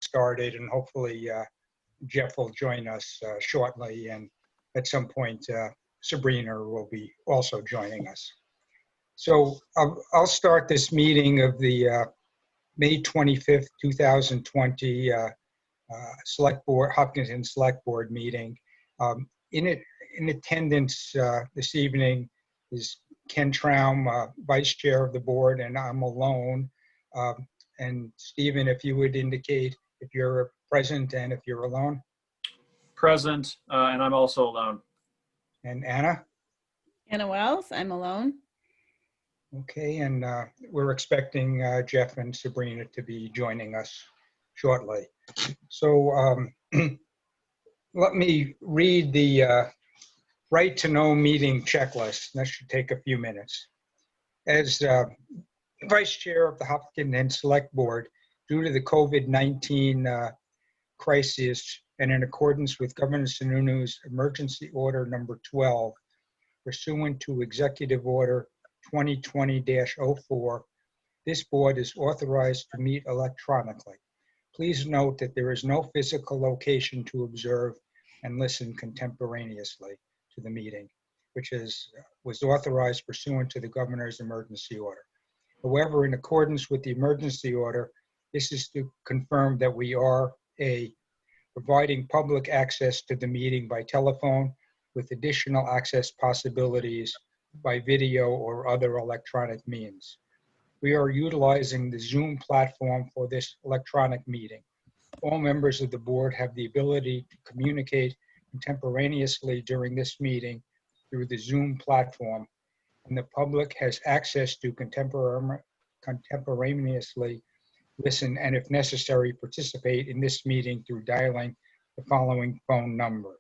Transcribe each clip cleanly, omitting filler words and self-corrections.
started, and hopefully Jeff will join us shortly, and at some point Sabrina will be also joining us. So I'll start this meeting of the May 25th, 2020 Select Board, Hopkinton Select Board meeting. In attendance this evening is Ken Traum, Vice Chair of the Board, and I'm alone. And Stephen, if you would indicate if you're present and if you're alone. Present, and I'm also alone. And Anna? Anna Wells, I'm alone. Okay, and we're expecting Jeff and Sabrina to be joining us shortly. So let me read the right to know meeting checklist. That should take a few minutes. As Vice Chair of the Hopkinton Select Board, due to the COVID-19 crisis and in accordance with Governor Sununu's Emergency Order Number 12, pursuant to Executive Order 2020-04, this board is authorized to meet electronically. Please note that there is no physical location to observe and listen contemporaneously to the meeting, which was authorized pursuant to the Governor's emergency order. However, in accordance with the emergency order, this is to confirm that we are providing public access to the meeting by telephone with additional access possibilities by video or other electronic means. We are utilizing the Zoom platform for this electronic meeting. All members of the board have the ability to communicate contemporaneously during this meeting through the Zoom platform, and the public has access to contemporaneously listen and, if necessary, participate in this meeting through dialing the following phone number: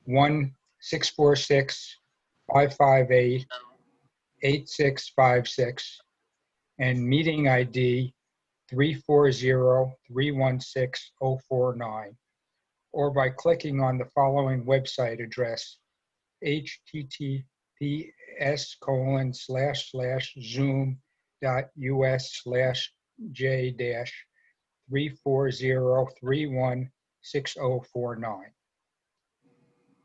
1-646-558-8656 and meeting ID 340-316-049, or by clicking on the following website address: https://zoom.us/j-340316049.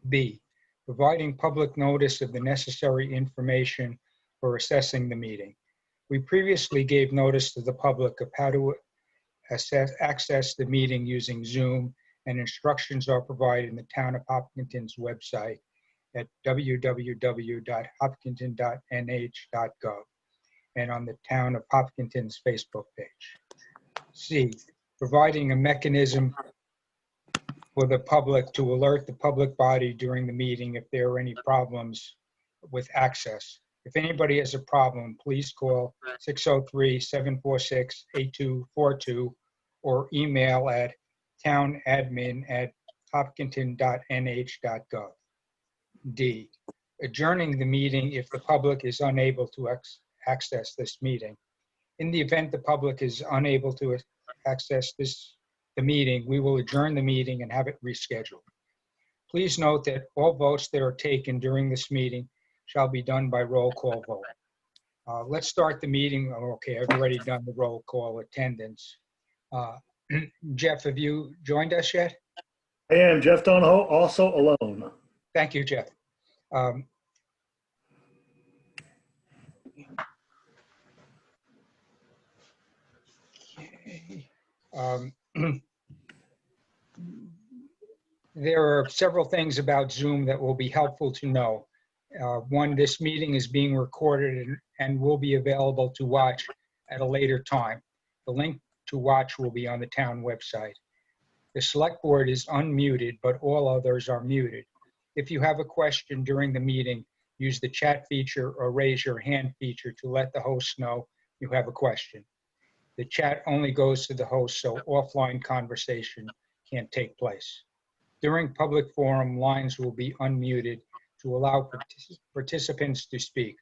B, providing public notice of the necessary information for assessing the meeting. We previously gave notice to the public of how to access the meeting using Zoom, and instructions are provided in the Town of Hopkinton's website at www.hopkinton.nh.gov and on the Town of Hopkinton's Facebook page. C, providing a mechanism for the public to alert the public body during the meeting if there are any problems with access. If anybody has a problem, please call 603-746-8242 or email at townadmin@hopkinton.nh.gov. D, adjourning the meeting if the public is unable to access this meeting. In the event the public is unable to access the meeting, we will adjourn the meeting and have it rescheduled. Please note that all votes that are taken during this meeting shall be done by roll call vote. Let's start the meeting. Okay, I've already done the roll call attendance. Jeff, have you joined us yet? I am Jeff Donahoe, also alone. Thank you, Jeff. Okay. There are several things about Zoom that will be helpful to know. One, this meeting is being recorded and will be available to watch at a later time. The link to watch will be on the town website. The select board is unmuted, but all others are muted. If you have a question during the meeting, use the chat feature or raise your hand feature to let the host know you have a question. The chat only goes to the host, so offline conversation can't take place. During public forum, lines will be unmuted to allow participants to speak.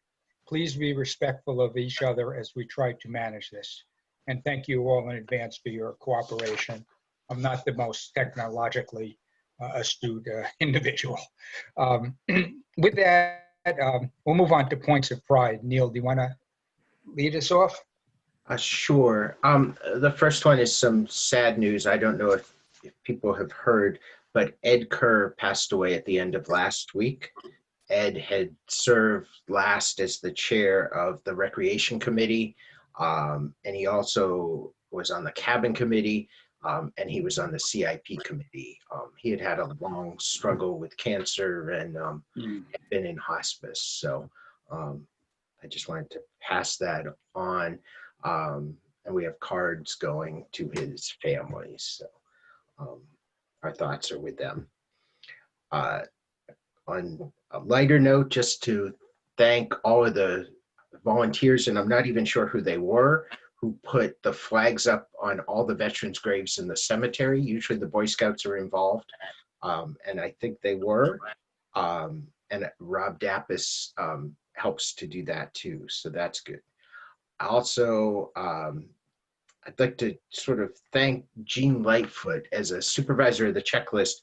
Please be respectful of each other as we try to manage this. And thank you all in advance for your cooperation. I'm not the most technologically astute individual. With that, we'll move on to points of pride. Neil, do you want to lead us off? Sure. The first one is some sad news. I don't know if people have heard, but Ed Kerr passed away at the end of last week. Ed had served last as the chair of the Recreation Committee, and he also was on the Cabin Committee, and he was on the CIP Committee. He had had a long struggle with cancer and had been in hospice. So I just wanted to pass that on. And we have cards going to his family. So our thoughts are with them. On a lighter note, just to thank all of the volunteers, and I'm not even sure who they were, who put the flags up on all the veterans' graves in the cemetery. Usually the Boy Scouts are involved, and I think they were. And Rob Dappis helps to do that too, so that's good. Also, I'd like to sort of thank Jean Lightfoot as a supervisor of the checklist.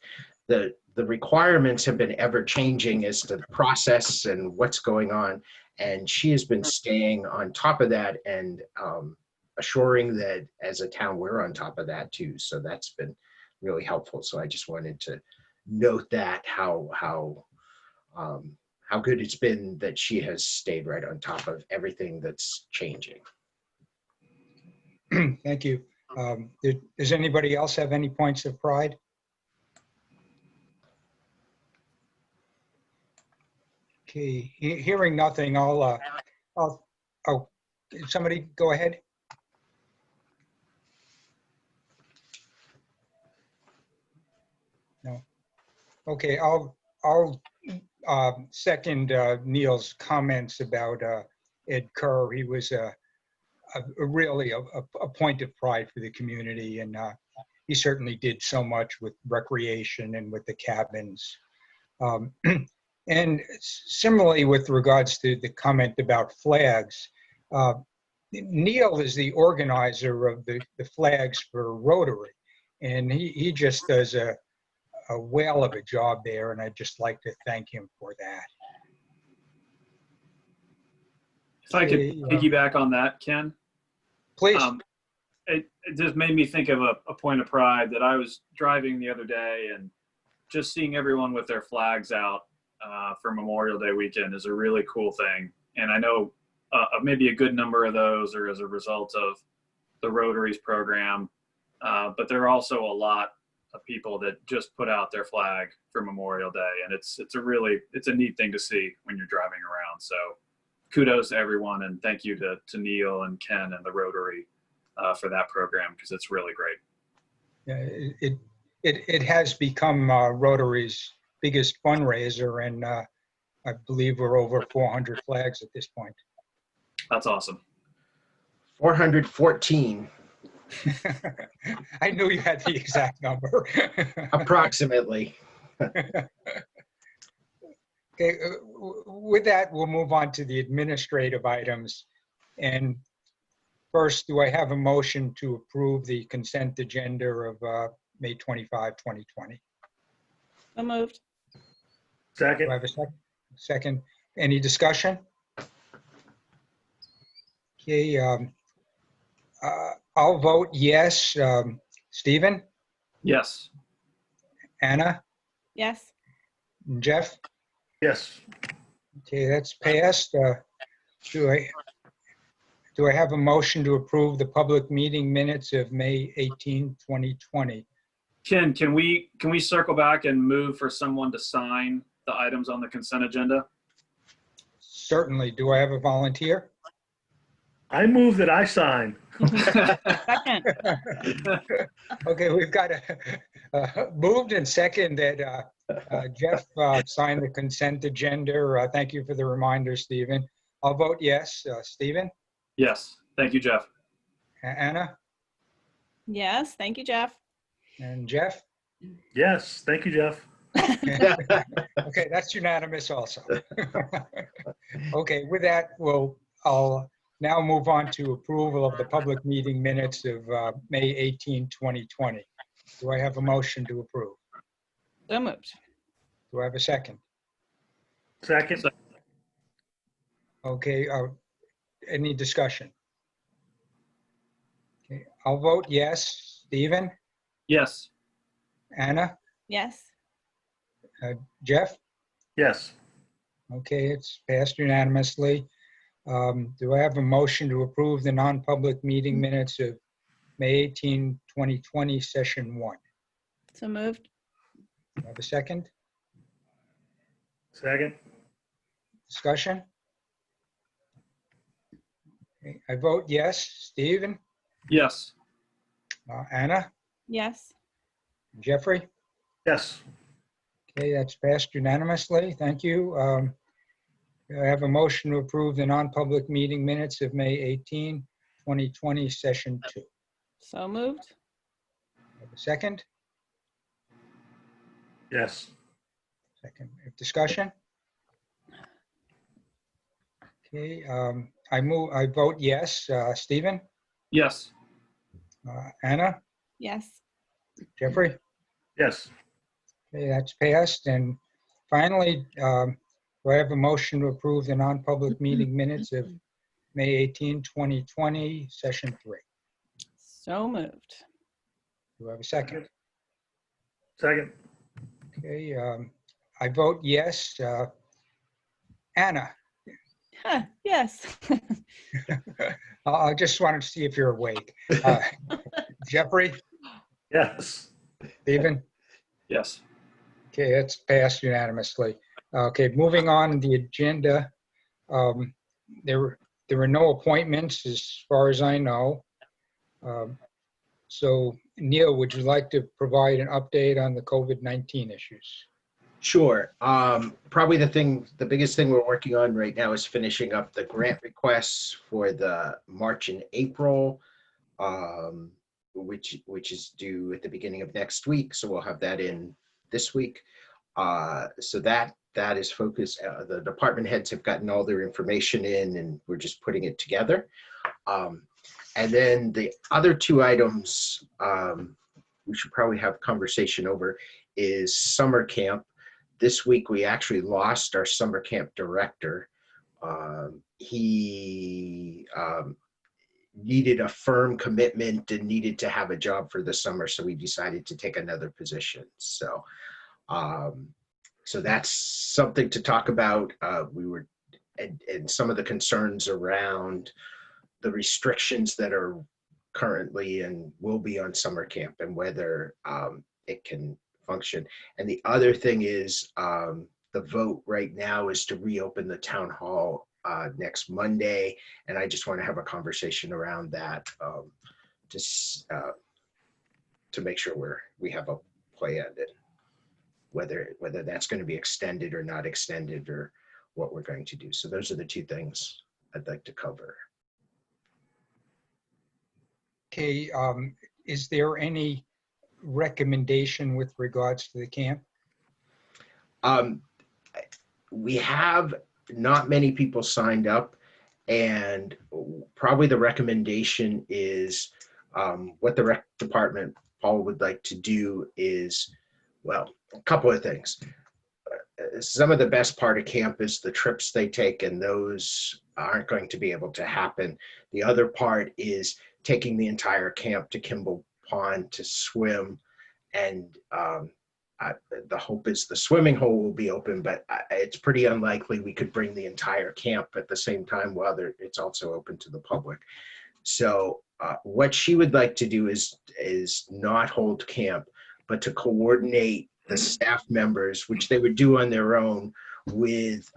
The requirements have been ever changing as to the process and what's going on. And she has been staying on top of that and assuring that as a town, we're on top of that too. So that's been really helpful. So I just wanted to note that how good it's been that she has stayed right on top of everything that's changing. Thank you. Does anybody else have any points of pride? Okay, hearing nothing, oh, somebody go ahead. No. Okay, I'll second Neil's comments about Ed Kerr. He was really a point of pride for the community, and he certainly did so much with recreation and with the cabins. And similarly, with regards to the comment about flags, Neil is the organizer of the flags for Rotary, and he just does a whale of a job there, and I'd just like to thank him for that. If I could piggyback on that, Ken. Please. It just made me think of a point of pride that I was driving the other day, and just seeing everyone with their flags out for Memorial Day weekend is a really cool thing. And I know maybe a good number of those are as a result of the Rotary's program, but there are also a lot of people that just put out their flag for Memorial Day, and it's a neat thing to see when you're driving around. So kudos to everyone, and thank you to Neil and Ken and the Rotary for that program, because it's really great. Yeah, it has become Rotary's biggest fundraiser, and I believe we're over 400 flags at this point. That's awesome. 414. I knew you had the exact number. Approximately. Okay, with that, we'll move on to the administrative items. And first, do I have a motion to approve the consent agenda of May 25, 2020? So moved. Do I Second. have a second? Second. Any discussion? Okay, I'll vote yes. Stephen? Yes. Anna? Yes. Jeff? Yes. Okay, that's passed. Do I have a motion to approve the public meeting minutes of May 18, 2020? Ken, can we circle back and move for someone to sign the items on the consent agenda? Certainly. Do I have a volunteer? I move that I sign. Second. Okay, we've got a moved and second that Jeff signed the consent agenda. Thank you for the reminder, Stephen. I'll vote yes. Stephen? Yes. Thank you, Jeff. Anna? Yes. Thank you, Jeff. And Jeff? Yes. Thank you, Jeff. Okay, that's unanimous also. Okay, with that, I'll now move on to approval of the public meeting minutes of May 18, 2020. Do I have a motion to approve? So moved. Do I have a second? Second. Okay, any discussion? I'll vote yes. Stephen, Yes. Anna, Yes. Jeff? Yes. Okay, it's passed unanimously. Do I have a motion to approve the non-public meeting minutes of May 18, 2020, session 1? So moved. Do I have a second? Second. Discussion? Okay, I vote yes. Stephen, Yes. Anna, Yes. Jeffrey? Yes. Okay, that's passed unanimously. Thank you. Do I have a motion to approve the non-public meeting minutes of May 18, 2020, session 2? So moved. Have a second? Yes. Second. Discussion? Okay, I vote yes. Stephen, Yes. Anna, Yes. Jeffrey? Yes. Okay, that's passed. And finally, do I have a motion to approve the non-public meeting minutes of May 18, 2020, session 3? So moved. Do I have a second? Second. Okay, I vote yes. Anna, Huh, yes. I just wanted to see if you're awake. Jeffrey, Yes. Stephen? Yes. Okay, it's passed unanimously. Okay, moving on the agenda. There were no appointments as far as I know. So Neil, would you like to provide an update on the COVID-19 issues? Sure. Probably the biggest thing we're working on right now is finishing up the grant requests for the March and April, which is due at the beginning of next week. So we'll have that in this week. So that is focused. The department heads have gotten all their information in, and we're just putting it together. And then the other two items we should probably have conversation over is summer camp. This week, we actually lost our summer camp director. He needed a firm commitment and needed to have a job for the summer, so we decided to take another position. So that's something to talk about. And some of the concerns around the restrictions that are currently and will be on summer camp and whether it can function. And the other thing is the vote right now is to reopen the town hall next Monday. And I just want to have a conversation around that to make sure we have a plan and whether that's going to be extended or not extended or what we're going to do. So those are the two things I'd like to cover. Okay, is there any recommendation with regards to the camp? We have not many people signed up, and probably the recommendation is what the rec department, Paul, would like to do is, well, a couple of things. Some of the best part of camp is the trips they take, and those aren't going to be able to happen. The other part is taking the entire camp to Kimball Pond to swim, and the hope is the swimming hole will be open, but it's pretty unlikely we could bring the entire camp at the same time while it's also open to the public. So what she would like to do is not hold camp, but to coordinate the staff members, which they would do on their own, with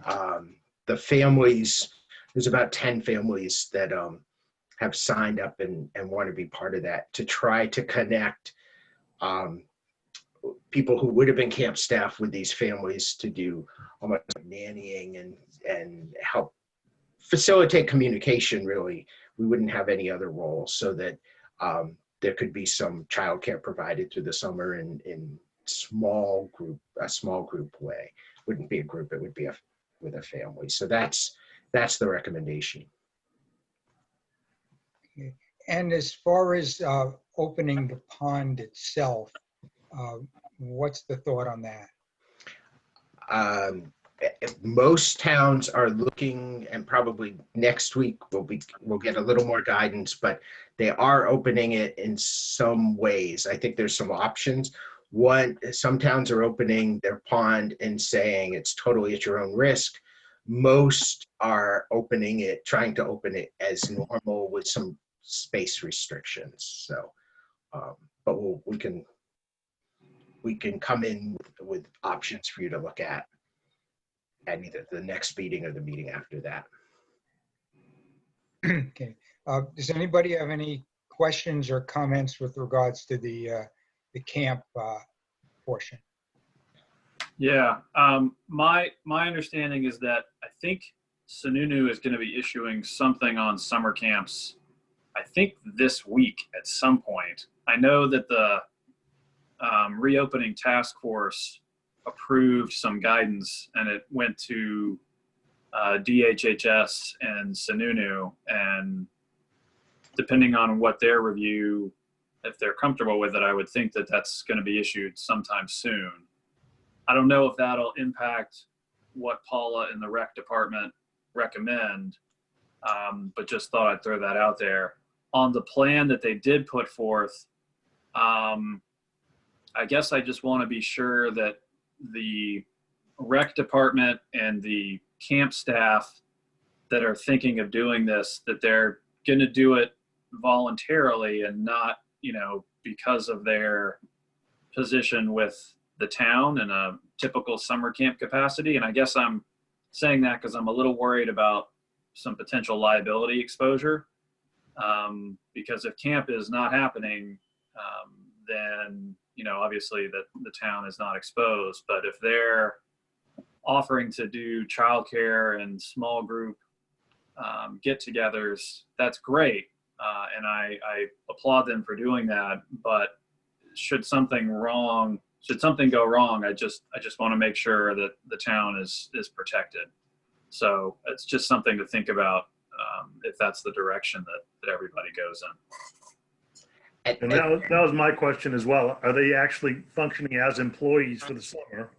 the families. There's about 10 families that have signed up and want to be part of that, to try to connect people who would have been camp staff with these families to do almost like nannying and help facilitate communication. Really, we wouldn't have any other role, so that there could be some childcare provided through the summer in a small group way. Wouldn't be a group, it would be with a family. So that's the recommendation. Okay. And as far as opening the pond itself, what's the thought on that? Most towns are looking, and probably next week we'll get a little more guidance, but they are opening it in some ways. I think there's some options. One, some towns are opening their pond and saying it's totally at your own risk. Most are opening it, trying to open it as normal with some space restrictions. So, but we can come in with options for you to look at either the next meeting or the meeting after that. Okay. Does anybody have any questions or comments with regards to the camp portion? Yeah, my understanding is that I think Sununu is going to be issuing something on summer camps, I think this week at some point. I know that the reopening task force approved some guidance, and it went to DHHS and Sununu, and depending on what their review, if they're comfortable with it, I would think that that's going to be issued sometime soon. I don't know if that'll impact what Paula and the rec department recommend, but just thought I'd throw that out there. On the plan that they did put forth, I guess I just want to be sure that the rec department and the camp staff that are thinking of doing this, that they're going to do it voluntarily and not, because of their position with the town in a typical summer camp capacity. And I guess I'm saying that because I'm a little worried about some potential liability exposure. Because if camp is not happening, then, obviously the town is not exposed. But if they're offering to do childcare and small group get-togethers, that's great. And I applaud them for doing that. But should something go wrong, I just want to make sure that the town is protected. So it's just something to think about if that's the direction that everybody goes in. And that was my question as well. Are they actually functioning as employees for the summer?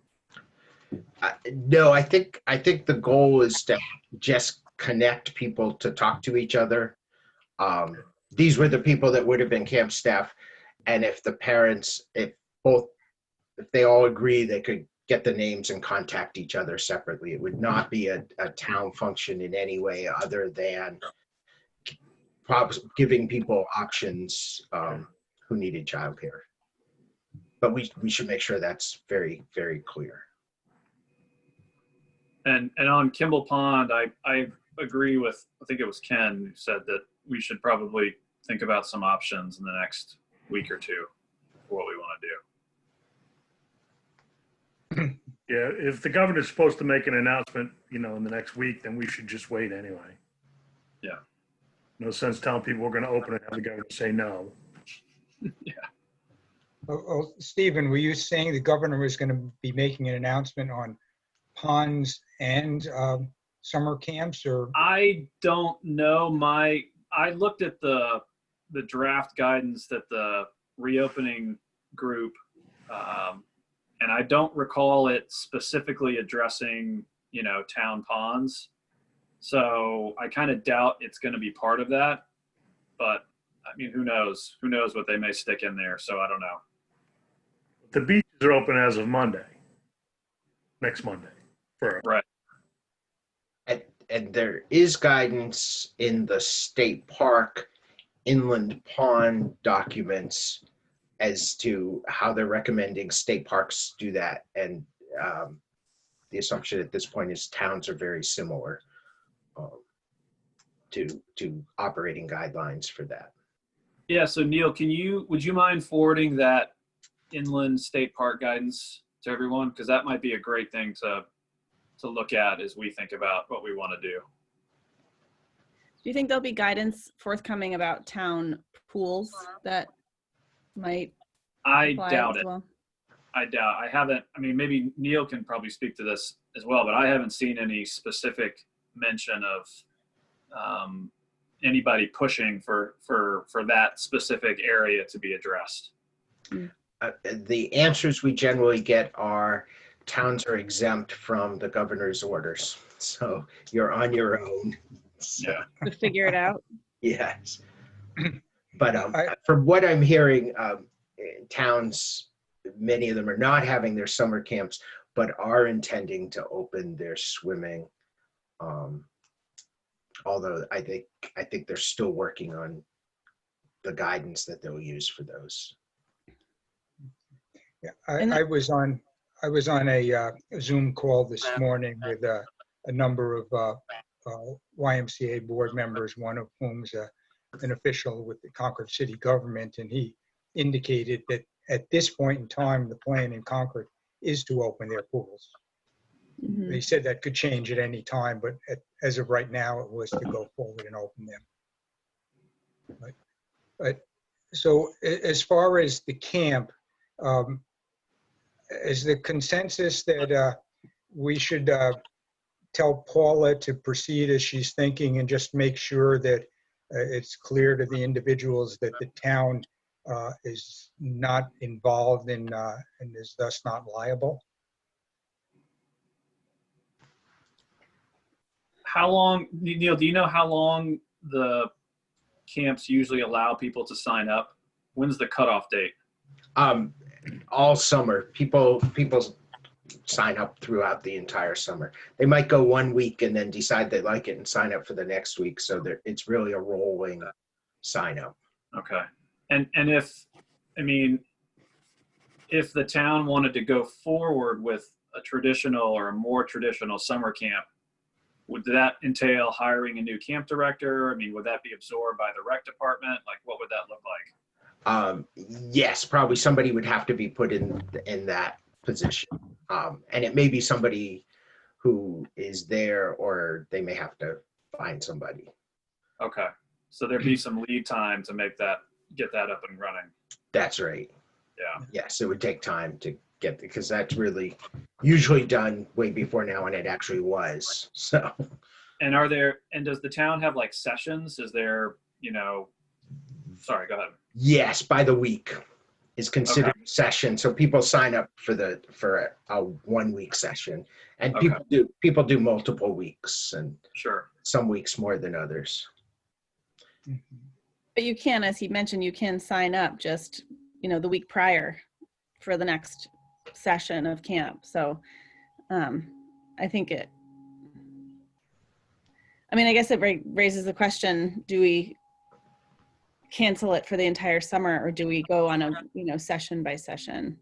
No, I think the goal is to just connect people to talk to each other. These were the people that would have been camp staff, and if the parents, if they all agree, they could get the names and contact each other separately. It would not be a town function in any way other than giving people options who needed childcare. But we should make sure that's very, very clear. And on Kimball Pond, I agree with, I think it was Ken who said that we should probably think about some options in the next week or two for what we want to do. Yeah, if the governor's supposed to make an announcement, in the next week, then we should just wait anyway. Yeah. No sense telling people we're going to open it and have the governor say no. Yeah. Oh, Stephen, were you saying the governor was going to be making an announcement on ponds and summer camps, or? I don't know. I looked at the draft guidance that the reopening group, and I don't recall it specifically addressing, town ponds. So I kind of doubt it's going to be part of that, but I mean, who knows? Who knows what they may stick in there? So I don't know. The beaches are open as of Monday, next Monday. Right. And there is guidance in the state park inland pond documents as to how they're recommending state parks do that. And the assumption at this point is towns are very similar to operating guidelines for that. Yeah. So Neil, would you mind forwarding that inland state park guidance to everyone? Because that might be a great thing to look at as we think about what we want to do. Do you think there'll be guidance forthcoming about town pools that might I apply doubt as it. well? I doubt. I haven't. I mean, maybe Neil can probably speak to this as well, but I haven't seen any specific mention of anybody pushing for that specific area to be addressed. The answers we generally get are towns are exempt from the governor's orders, so you're on your own. So, Yeah. To figure it out. yes. But I- from what I'm hearing, towns, many of them are not having their summer camps, but are intending to open their swimming. Although I think they're still working on the guidance that they'll use for those. Yeah, And I was on a Zoom call this morning with a number of YMCA board members, one of whom's an official with the Concord city government, and he indicated that at this point in time, the plan in Concord is to open their pools. Mhm. They said that could change at any time, but as of right now, it was to go forward and open them. But so as far as the camp, is the consensus that we should tell Paula to proceed as she's thinking and just make sure that it's clear to the individuals that the town is not involved in and is thus not liable? How long, Neil, do you know how long the camps usually allow people to sign up? When's the cutoff date? All summer, people sign up throughout the entire summer. They might go 1 week and then decide they like it and sign up for the next week. So it's really a rolling sign up. Okay. And if, I mean, if the town wanted to go forward with a traditional or a more traditional summer camp, would that entail hiring a new camp director? I mean, would that be absorbed by the rec department? Like, what would that look like? Yes, probably somebody would have to be put in that position. And it may be somebody who is there, or they may have to find somebody. Okay. So there'd be some lead time to get that up and running. That's right. Yeah. Yes, it would take time to get, because that's really usually done way before now, and it actually was. So. And does the town have like sessions? Is there, sorry, go ahead. Yes, by the week is considered a session. So people sign up for a 1 week session, and Okay. people do multiple weeks, and Sure. some weeks more than others. But you can, as he mentioned, you can sign up just, the week prior for the next session of camp. So I think I guess it raises the question, do we cancel it for the entire summer, or do we go on a, session by session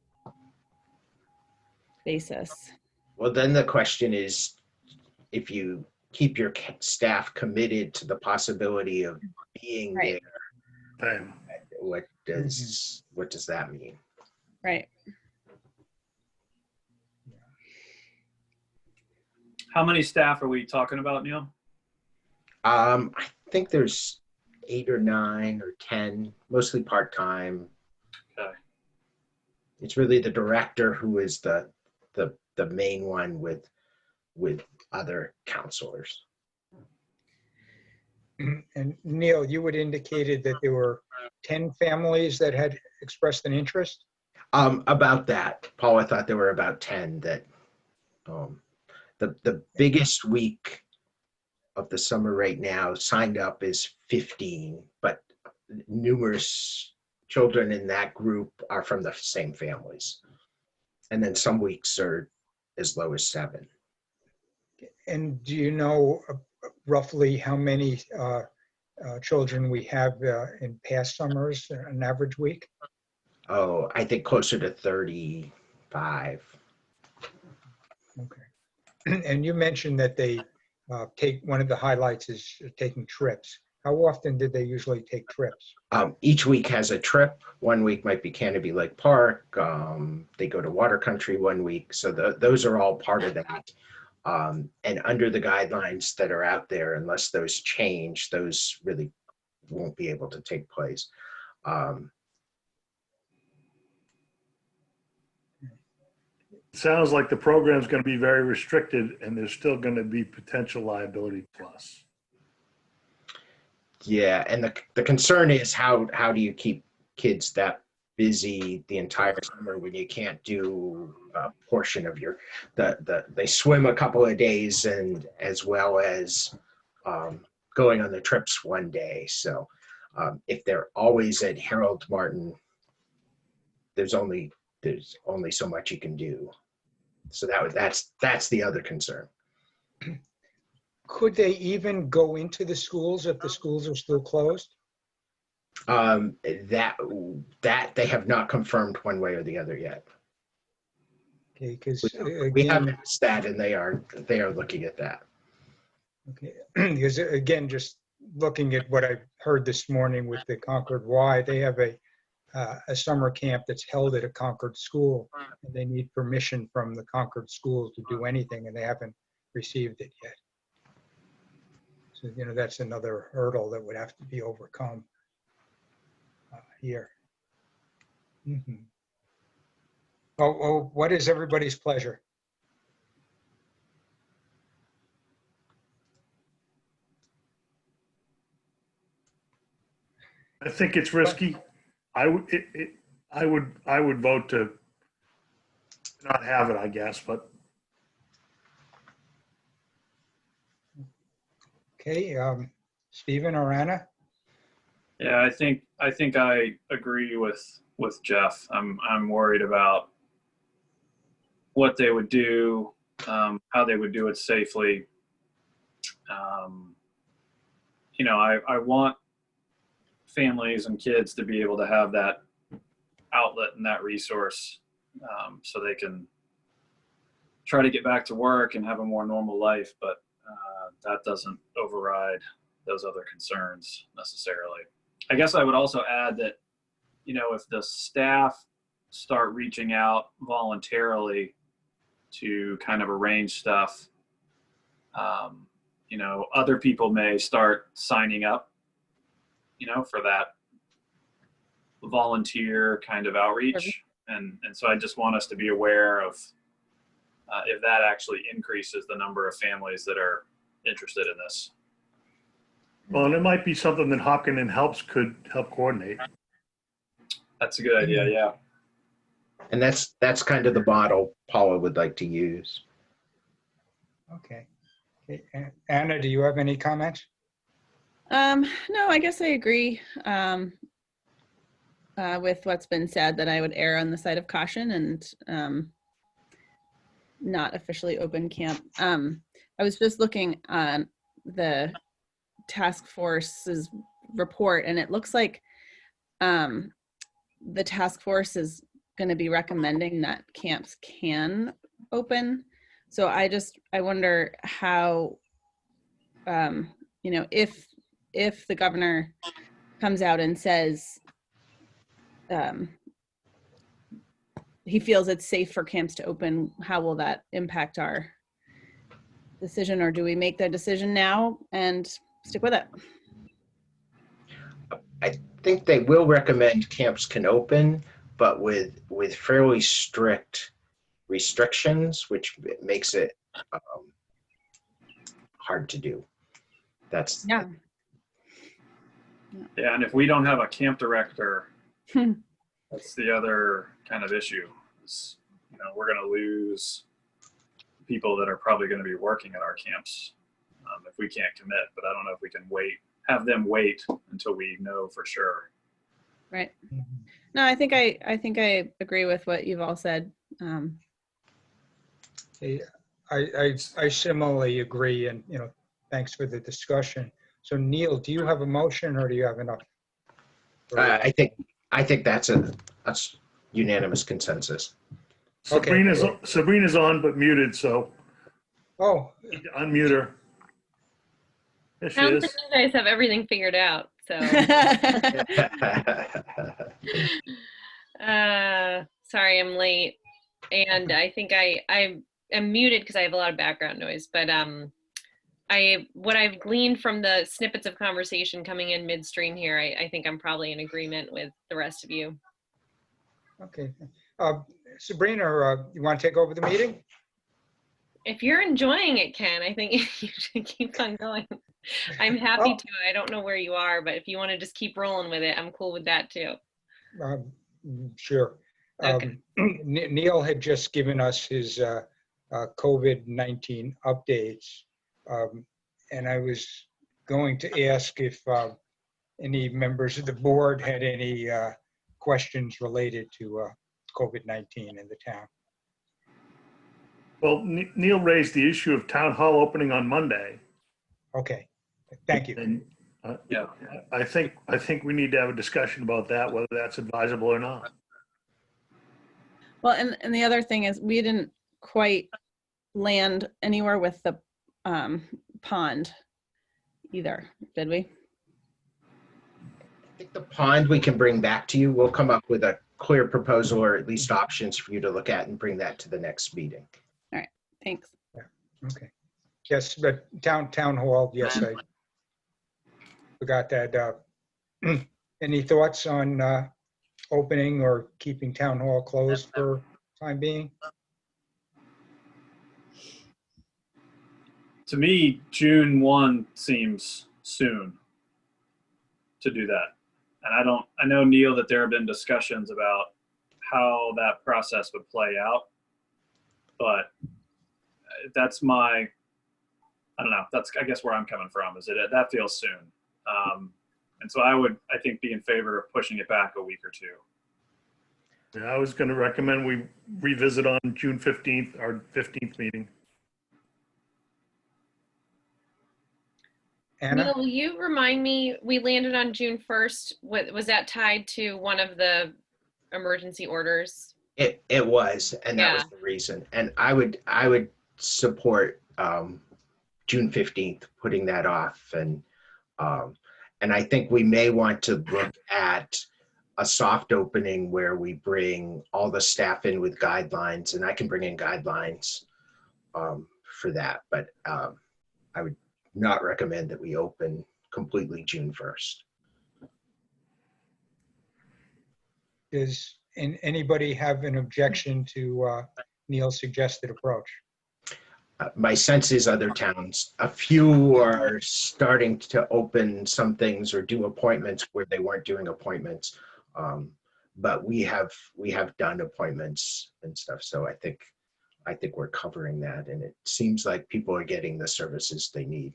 basis? Well, then the question is, if you keep your staff committed to the possibility of being Right. there, Time. what does that mean? Right. How many staff are we talking about, Neil? I think there's 8 or 9 or 10, mostly part-time. Okay. It's really the director who is the main one with other counselors. And Neil, you had indicated that there were 10 families that had expressed an interest? About that, Paul, I thought there were about 10 that, the biggest week of the summer right now signed up is 15, but numerous children in that group are from the same families. And then some weeks are as low as 7. And do you know roughly how many children we have in past summers, an average week? Oh, I think closer to 35. Okay. And you mentioned that they one of the highlights is taking trips. How often did they usually take trips? Each week has a trip. 1 week might be Canopy Lake Park. They go to Water Country 1 week. So those are all part of that. And under the guidelines that are out there, unless those change, those really won't be able to take place. Sounds like the program's going to be very restricted, and there's still going to be potential liability plus. Yeah, and the concern is how do you keep kids that busy the entire summer when you can't do a portion of your, they swim a couple of days and as well as going on the trips one day. So if they're always at Harold Martin, there's only so much you can do. So that's the other concern. Could they even go into the schools if the schools are still closed? That they have not confirmed one way or the other yet. Okay, because We have asked that, and they are looking at that. okay, because again, just looking at what I heard this morning with the Concord Y, they have a summer camp that's held at a Concord school, and they need permission from the Concord school to do anything, and they haven't received it yet. So, that's another hurdle that would have to be overcome here. Mhm. Oh, what is everybody's pleasure? I think it's risky. I would vote to not have it, I guess, but Okay, Stephen or Anna? Yeah, I think I agree with Jeff. I'm worried about what they would do, how they would do it safely. I want families and kids to be able to have that outlet and that resource, so they can try to get back to work and have a more normal life. But that doesn't override those other concerns necessarily. I guess I would also add that, if the staff start reaching out voluntarily to kind of arrange stuff, other people may start signing up, for that volunteer kind of outreach. And so I just want us to be aware of if that actually increases the number of families that are interested in this. well, and it might be something that Hopkins and Helps could help coordinate. That's a good idea. Yeah. And that's kind of the model Paula would like to use. Okay. Anna, do you have any comments? No, I guess I agree with what's been said, that I would err on the side of caution and not officially open camp. I was just looking on the task force's report, and it looks like the task force is going to be recommending that camps can open. So I wonder how, if the governor comes out and says he feels it's safe for camps to open, how will that impact our decision? Or do we make that decision now and stick with it? I think they will recommend camps can open, but with fairly strict restrictions, which makes it hard to do. That's Yeah. Yeah, and if we don't have a camp director, that's the other kind of issue. We're going to lose people that are probably going to be working at our camps if we can't commit. But I don't know if we can have them wait until we know for sure. Right. No, I think I agree with what you've all said. Okay, I similarly agree, and thanks for the discussion. So Neil, do you have a motion, or do you have enough? I think that's a unanimous consensus. Okay. Sabrina's on but muted, so Oh, unmute her. There she Sounds is. like you guys have everything figured out. So, sorry I'm late, and I think I am muted because I have a lot of background noise. But what I've gleaned from the snippets of conversation coming in midstream here, I think I'm probably in agreement with the rest of you. okay. Sabrina, you want to take over the meeting? If you're enjoying it, Ken, I think you should keep on going. I'm happy to. I don't know where you are, but if you want to just keep rolling with it, I'm cool with that too. Sure. Okay. Neil had just given us his COVID-19 updates. And I was going to ask if any members of the board had any questions related to COVID-19 in the town. Well, Neil raised the issue of town hall opening on Monday. Okay, thank you. And Yeah. I think we need to have a discussion about that, whether that's advisable or not. Well, and the other thing is we didn't quite land anywhere with the pond either, did we? I think the pond we can bring back to you. We'll come up with a clear proposal or at least options for you to look at and bring that to the next meeting. Thanks. Okay. Yes, but town hall, yes, I forgot that. Any thoughts on opening or keeping town hall closed for time being? To me, June 1 seems soon to do that. And I know, Neil, that there have been discussions about how that process would play out, but that's I don't know, that's, I guess, where I'm coming from, is that feels soon. And so I think, be in favor of pushing it back a week or two. Yeah, I was going to recommend we revisit on June 15th, our 15th meeting. Anna? Neil, will you remind me, we landed on June 1st. Was that tied to one of the emergency orders? It was, and that was the reason. And I would support June 15th, putting that off. And I think we may want to look at a soft opening where we bring all the staff in with guidelines, and I can bring in guidelines for that. But I would not recommend that we open completely June 1st. Does anybody have an objection to Neil's suggested approach? My sense is other towns, a few are starting to open some things or do appointments where they weren't doing appointments. But we have done appointments and stuff. So I think we're covering that, and it seems like people are getting the services they need.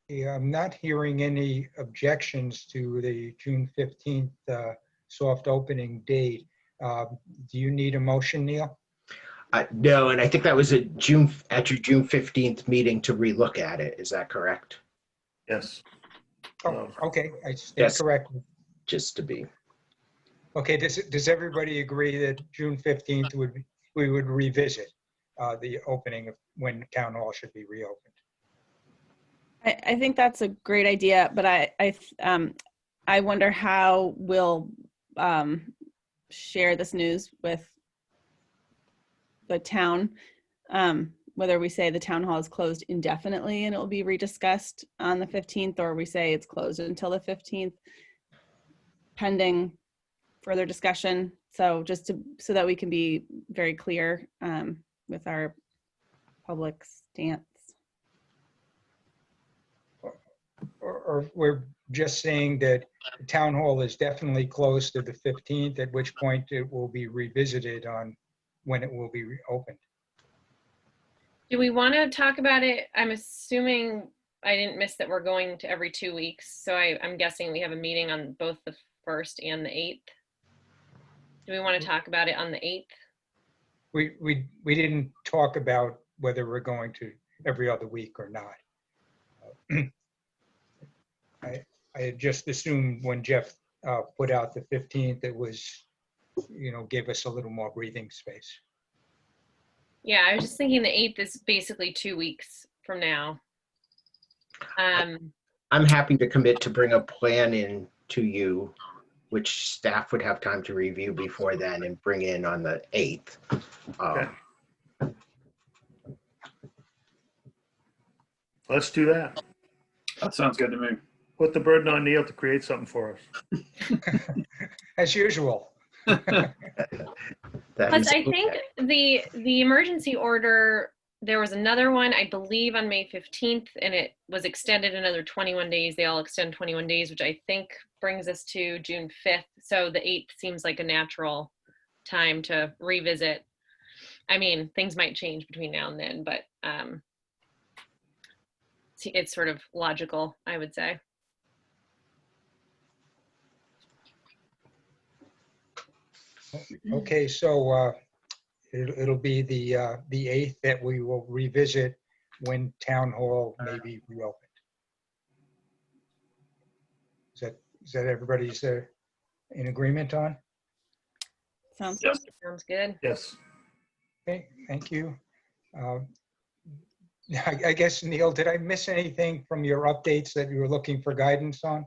Yeah, I'm not hearing any objections to the June 15th soft opening date. Do you need a motion, Neil? No, and I think that was at your June 15th meeting to relook at it. Is that correct? Yes. Oh, okay, I stand Yes. corrected. Just to be. Okay, does everybody agree that June 15th we would revisit the opening of when town hall should be reopened? I think that's a great idea, but I wonder how we'll share this news with the town, whether we say the town hall is closed indefinitely and it will be rediscussed on the 15th, or we say it's closed until the 15th, pending further discussion. So just so that we can be very clear with our public stance. Or we're just saying that the town hall is definitely closed to the 15th, at which point it will be revisited on when it will be reopened. Do we want to talk about it? I'm assuming I didn't miss that we're going to every 2 weeks. So I'm guessing we have a meeting on both the 1st and the 8th. Do we want to talk about it on the 8th? We didn't talk about whether we're going to every other week or not. I had just assumed when Jeff put out the 15th, it was, gave us a little more breathing space. Yeah, I was just thinking the 8th is basically 2 weeks from now. I'm happy to commit to bring a plan in to you, which staff would have time to review before then and bring in on the 8th. Okay. Let's do that. That sounds good to me. Put the burden on Neil to create something for us. As usual. That Plus, is I think the emergency order there was another one, I believe, on May 15th, and it was extended another 21 days. They all extend 21 days, which I think brings us to June 5th. So the 8th seems like a natural time to revisit. I mean, things might change between now and then, but it's sort of logical, I would say. Okay, so it'll be the 8th that we will revisit when town hall may be reopened. Is that everybody's in agreement on? Sounds Yes. Sounds good. Yes. Okay, thank you. I guess, Neil, did I miss anything from your updates that you were looking for guidance on?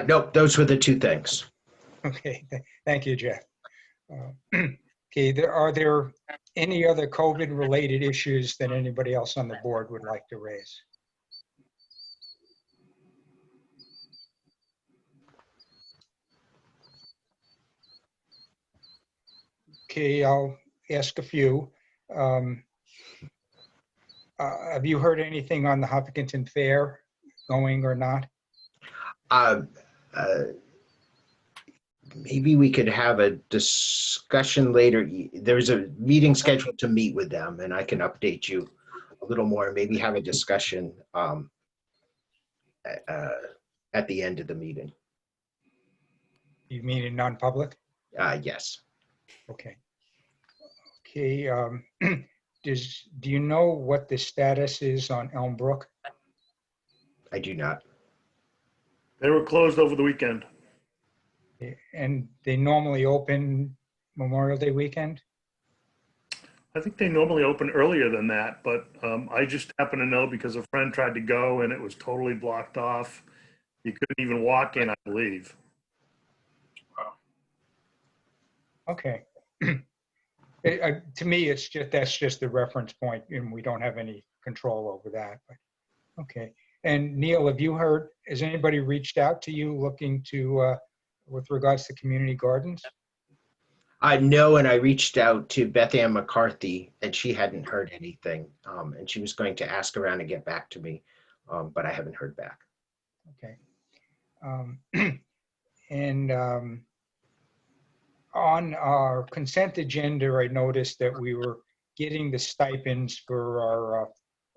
Nope, those were the two things. Okay, thank you, Jeff. Okay, are there any other COVID-related issues that anybody else on the board would like to raise? Okay, I'll ask a few. Have you heard anything on the Hopkinton Fair going or not? Uh, Maybe we could have a discussion later. There's a meeting scheduled to meet with them, and I can update you a little more, maybe have a discussion at the end of the meeting. You mean in non-public? Yes. Okay. Okay, do you know what the status is on Elm Brook? I do not. They were closed over the weekend. And they normally open Memorial Day weekend? I think they normally open earlier than that, but I just happen to know because a friend tried to go and it was totally blocked off. You couldn't even walk in, I believe. Okay. To me, that's just the reference point, and we don't have any control over that. But okay. And Neil, has anybody reached out to you looking to, with regards to community gardens? I know, and I reached out to Beth Ann McCarthy, and she hadn't heard anything, and she was going to ask around and get back to me, but I haven't heard back. Okay. And on our consent agenda, I noticed that we were getting the stipends for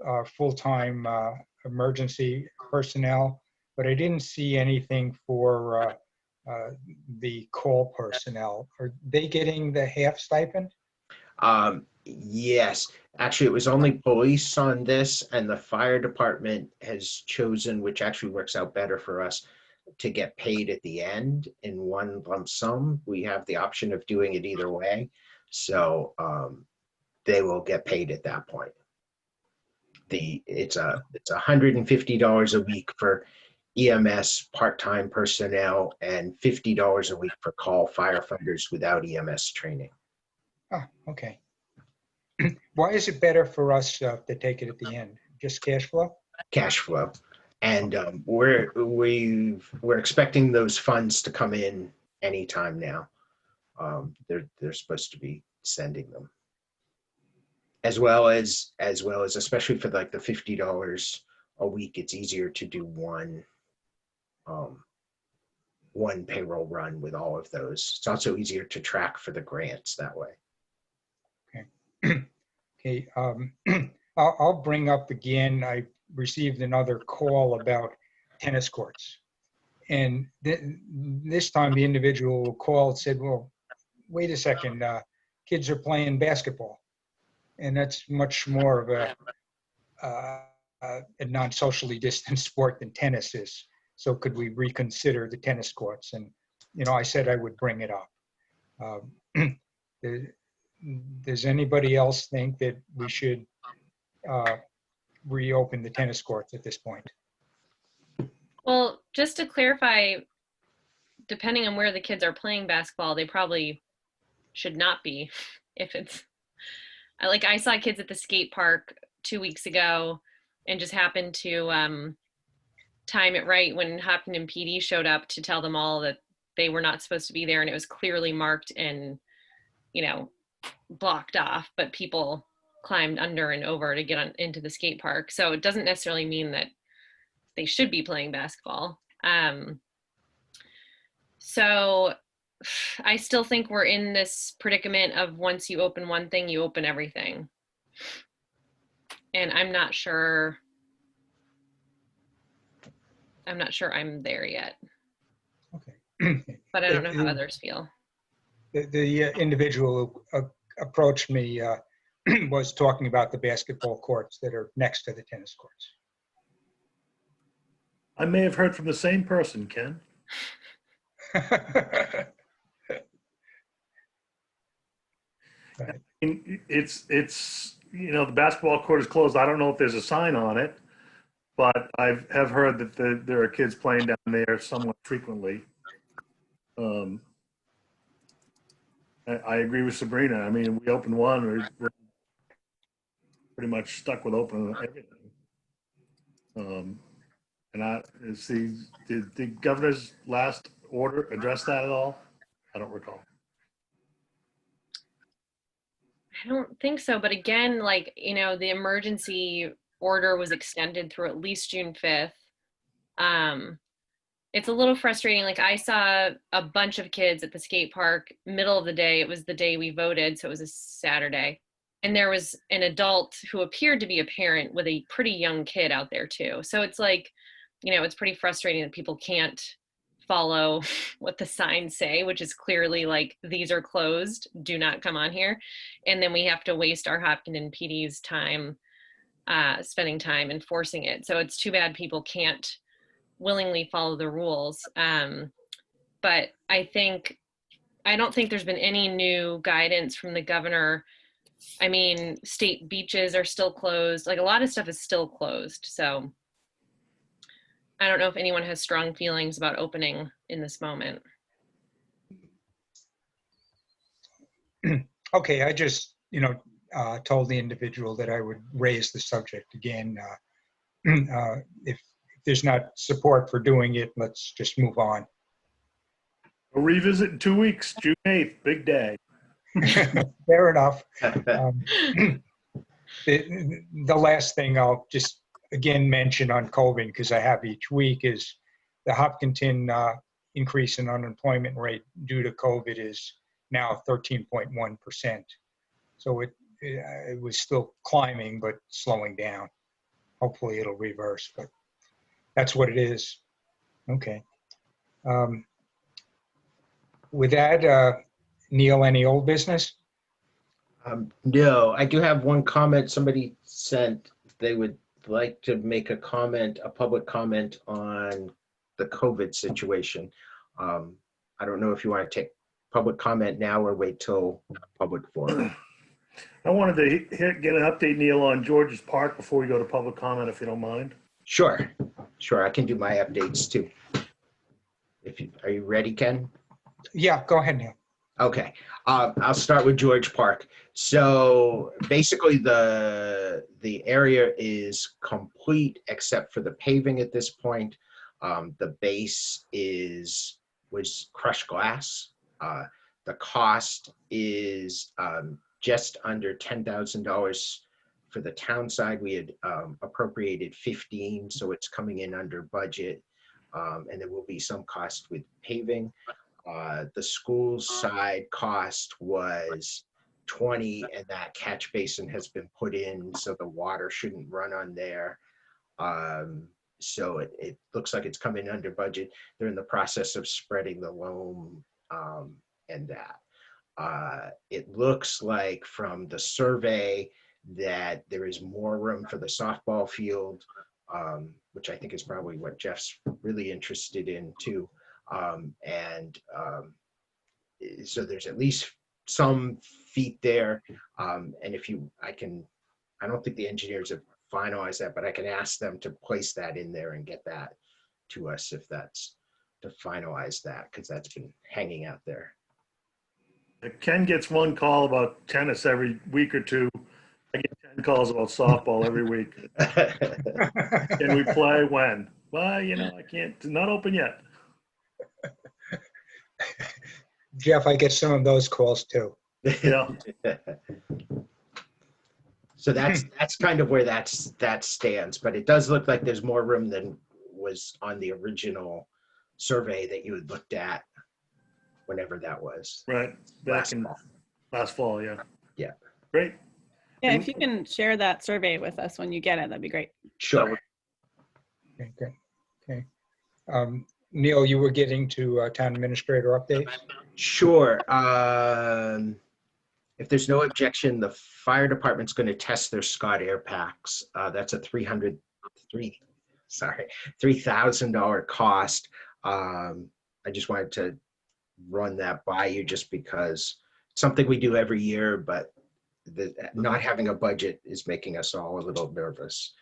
our full-time emergency personnel, but I didn't see anything for the call personnel. Are they getting the half stipend? Yes, actually, it was only police on this, and the fire department has chosen, which actually works out better for us, to get paid at the end in one lump sum. We have the option of doing it either way, so they will get paid at that point. It's $150 a week for EMS part-time personnel and $50 a week for call firefighters without EMS training. Ah, okay. Why is it better for us to take it at the end? Just cash flow? Cash flow. And we're expecting those funds to come in anytime now. They're supposed to be sending them, as well as especially for like the $50 a week. It's easier to do one payroll run with all of those. It's also easier to track for the grants that way. Okay. I'll bring up again, I received another call about tennis courts. And this time the individual who called said, well, wait a second, kids are playing basketball. And that's much more of a non-socially distant sport than tennis is. So could we reconsider the tennis courts? And, I said I would bring it up. Does anybody else think that we should reopen the tennis courts at this point? Well, just to clarify, depending on where the kids are playing basketball, they probably should not be. If it's like, I saw kids at the skate park 2 weeks ago and just happened to time it right when Hopkinton PD showed up to tell them all that they were not supposed to be there, and it was clearly marked and blocked off, but people climbed under and over to get into the skate park. So it doesn't necessarily mean that they should be playing basketball. So I still think we're in this predicament of once you open one thing, you open everything. And I'm not sure I'm there yet, Okay. but I don't know how others feel. The individual who approached me was talking about the basketball courts that are next to the tennis courts. I may have heard from the same person, Ken. Right. It's the basketball court is closed. I don't know if there's a sign on it, but I have heard that there are kids playing down there somewhat frequently. I agree with Sabrina. I mean, we open one, we're pretty much stuck with opening everything. Did the governor's last order address that at all? I don't recall. I don't think so. But again, like, the emergency order was extended through at least June 5th. It's a little frustrating. Like, I saw a bunch of kids at the skate park, middle of the day. It was the day we voted, so it was a Saturday. And there was an adult who appeared to be a parent with a pretty young kid out there too. So it's like, it's pretty frustrating that people can't follow what the signs say, which is clearly like, these are closed, do not come on here. And then we have to waste our Hopkinton PD's time, spending time enforcing it. So it's too bad people can't willingly follow the rules. But I don't think there's been any new guidance from the governor. I mean, state beaches are still closed. Like, a lot of stuff is still closed. So I don't know if anyone has strong feelings about opening in this moment. Okay, I just, told the individual that I would raise the subject again. If there's not support for doing it, let's just move on. We'll revisit in 2 weeks, June 8th, big day. Fair enough. The last thing I'll just again mention on COVID, because I have each week, is the Hopkinton increase in unemployment rate due to COVID is now 13.1%. So it was still climbing, but slowing down. Hopefully it'll reverse, but that's what it is. Okay. With that, Neil, any old business? No, I do have one comment. Somebody sent they would like to make a public comment on the COVID situation. I don't know if you want to take public comment now or wait till public forum. I wanted to get an update, Neil, on George's Park before we go to public comment, if you don't mind. Sure. I can do my updates too. Are you ready, Ken? Yeah, go ahead, Neil. Okay, I'll start with George Park. So basically the area is complete except for the paving at this point. The base was crushed glass. The cost is just under $10,000 for the town side. We had appropriated 15, so it's coming in under budget. And there will be some cost with paving. The school side cost was 20, and that catch basin has been put in so the water shouldn't run on there. So it looks like it's coming under budget. They're in the process of spreading the loam and that. It looks like from the survey that there is more room for the softball field, which I think is probably what Jeff's really interested in too. So there's at least some feet there. And I don't think the engineers have finalized that, but I can ask them to place that in there and get that to us if that's to finalize that, because that's been hanging out there. Ken gets one call about tennis every week or two. I get 10 calls about softball every week. Can we play when? Well, I can't, not open yet. Jeff, I get some of those calls too. Yeah. So that's kind of where that stands, but it does look like there's more room than was on the original survey that you had looked at whenever that was. Right, back in Fall. last fall, yeah. Yeah. Great. Yeah, if you can share that survey with us when you get it, that'd be great. Sure. Okay, good. Okay. Neil, you were getting to town administrator updates? Sure. If there's no objection, the fire department's going to test their Scott Air Packs. That's a $3,000 cost. I just wanted to run that by you just because it's something we do every year, but not having a budget is making us all a little nervous.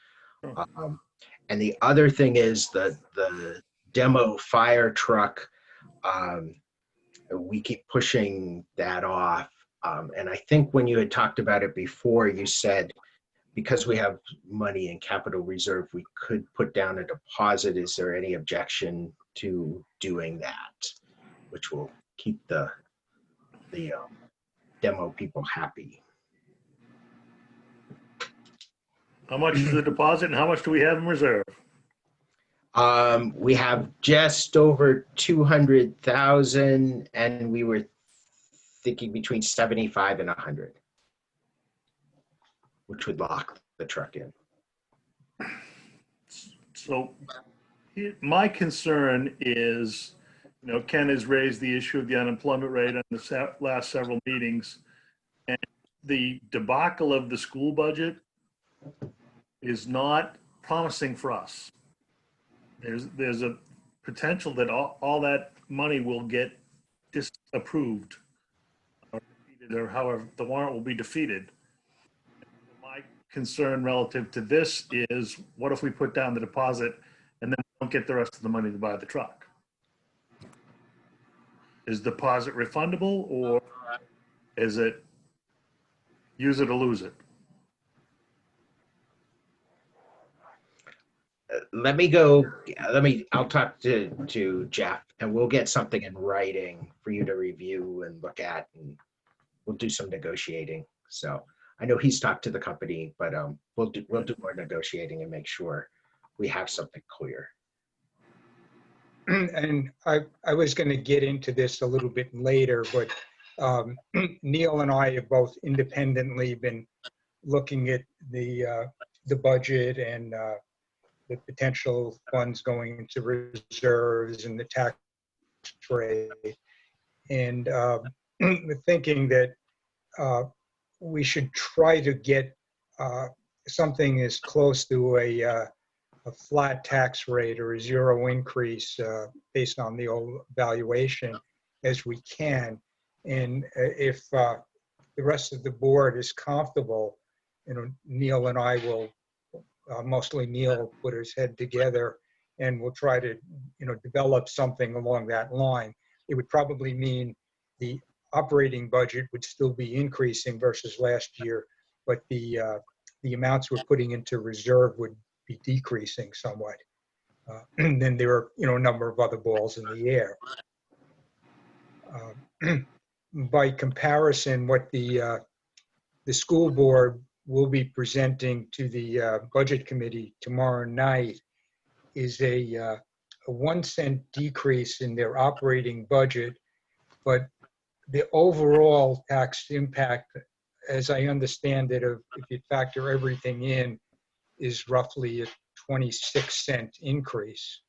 And the other thing is the demo fire truck. We keep pushing that off. And I think when you had talked about it before, you said because we have money in capital reserve, we could put down a deposit. Is there any objection to doing that, which will keep the demo people happy? How much is the deposit and how much do we have in reserve? We have just over 200,000 and we were thinking between 75 and 100, which would lock the truck in. So my concern is, Ken has raised the issue of the unemployment rate on the last several meetings, and the debacle of the school budget is not promising for us. There's a potential that all that money will get disapproved or defeated, or however the warrant will be defeated. My concern relative to this is, what if we put down the deposit and then we don't get the rest of the money to buy the truck? Is deposit refundable, or is it use it or lose it? I'll talk to Jeff and we'll get something in writing for you to review and look at, and we'll do some negotiating. So I know he's talked to the company, but we'll do more negotiating and make sure we have something clear. And I was going to get into this a little bit later, but Neil and I have both independently been looking at the budget and the potential funds going into reserves and the tax rate, and thinking that we should try to get something as close to a flat tax rate or a zero increase based on the old valuation as we can. And if the rest of the board is comfortable, Neil and I will, mostly Neil, put his head together and we'll try to, develop something along that line. It would probably mean the operating budget would still be increasing versus last year, but the amounts we're putting into reserve would be decreasing somewhat. And then there are, a number of other balls in the air. By comparison, what the school board will be presenting to the budget committee tomorrow night is a 1 cent decrease in their operating budget, but the overall tax impact, as I understand it, if you factor everything in, is roughly a 26-cent increase,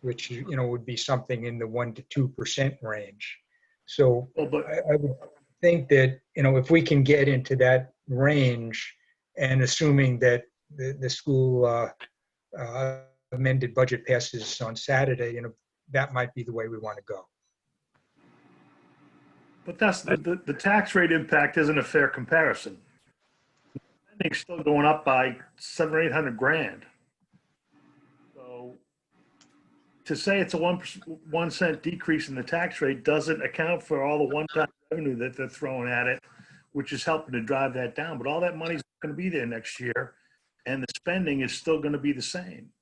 which would be something in the 1 to 2% range. So I would think that if we can get into that range, and assuming that the school amended budget passes on Saturday, that might be the way we want to go. But that's the tax rate impact isn't a fair comparison. Spending's still going up by $700,000 or $800,000. So to say it's a 1 cent decrease in the tax rate doesn't account for all the one-time revenue that they're throwing at it, which is helping to drive that down. But all that money's going to be there next year, and the spending is still going to be the same.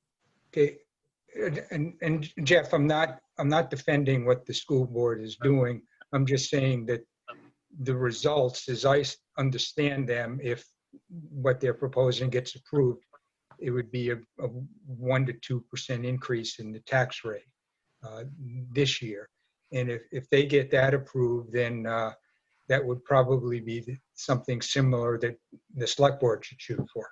Okay, and Jeff, I'm not defending what the school board is doing. I'm just saying that the results, as I understand them, if what they're proposing gets approved, it would be a 1 to 2% increase in the tax rate this year. And if they get that approved, then that would probably be something similar that the select board should shoot for.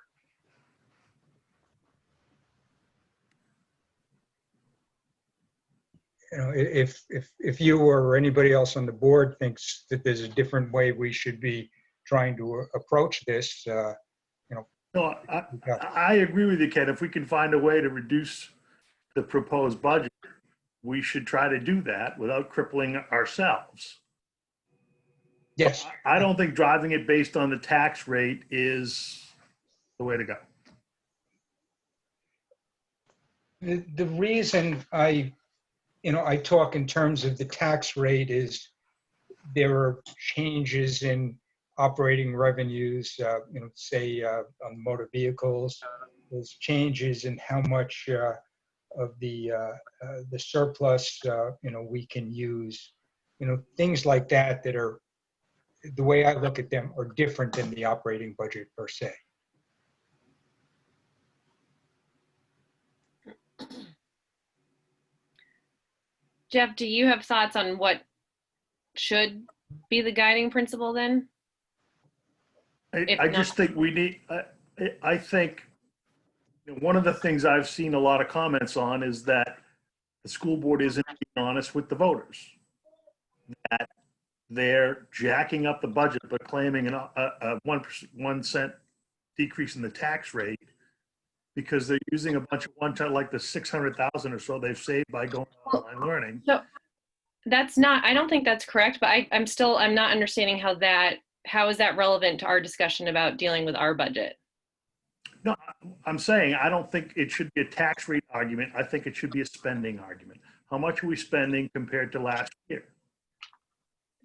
You know, if you or anybody else on the board thinks that there's a different way we should be trying to approach this, No, I agree with you, Ken. If we can find a way to reduce the proposed budget, we should try to do that without crippling ourselves. yes. I don't think driving it based on the tax rate is the way to go. The reason I talk in terms of the tax rate is there are changes in operating revenues, say on motor vehicles. There's changes in how much of the surplus, we can use. Things like that that are, the way I look at them, are different than the operating budget per se. Jeff, do you have thoughts on what should be the guiding principle then? I just think we need, I think one of the things I've seen a lot of comments on is that the school board isn't being honest with the voters. That they're jacking up the budget but claiming a 1 cent decrease in the tax rate because they're using a bunch of one-time, like the 600,000 or so they've saved by going online learning. So that's not, I don't think that's correct, but I'm not understanding how is that relevant to our discussion about dealing with our budget? No, I'm saying I don't think it should be a tax rate argument. I think it should be a spending argument. How much are we spending compared to last year?